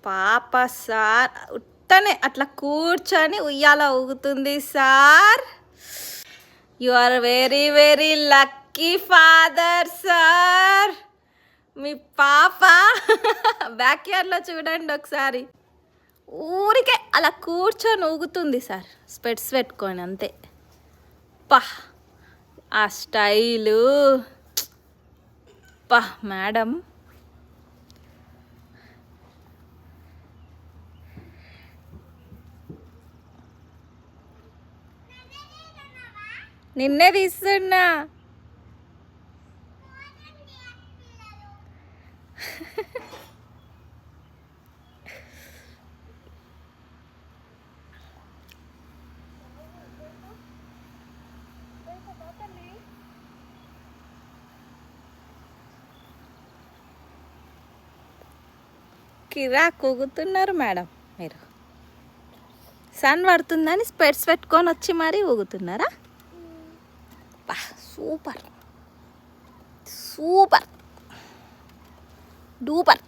పాప సార్ ఉట్టనే అట్లా కూర్చొని ఉయ్యాల ఊగుతుంది sir. You are very very lucky father sir. మీ పాప బ్యాక్ యార్డ్లో చూడండి ఒకసారి, ఊరికే అలా కూర్చొని ఊగుతుంది సార్, స్పెట్స్ పెట్టుకొని అంతే. పా ఆ స్టైలు, పా మేడం. నిన్నే తీస్తున్నా. కిరాక్ ఊగుతున్నారు మేడం మీరు. సన్ పడుతుందని స్పెట్స్ పెట్టుకొని వచ్చి మరీ ఊగుతున్నారా? బా super super duper.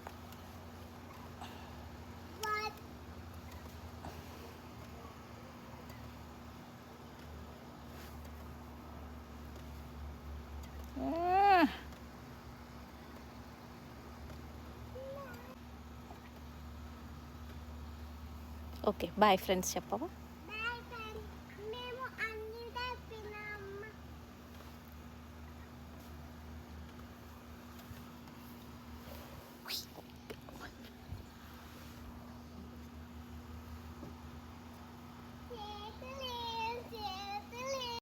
Okay bye friends చెప్పవా?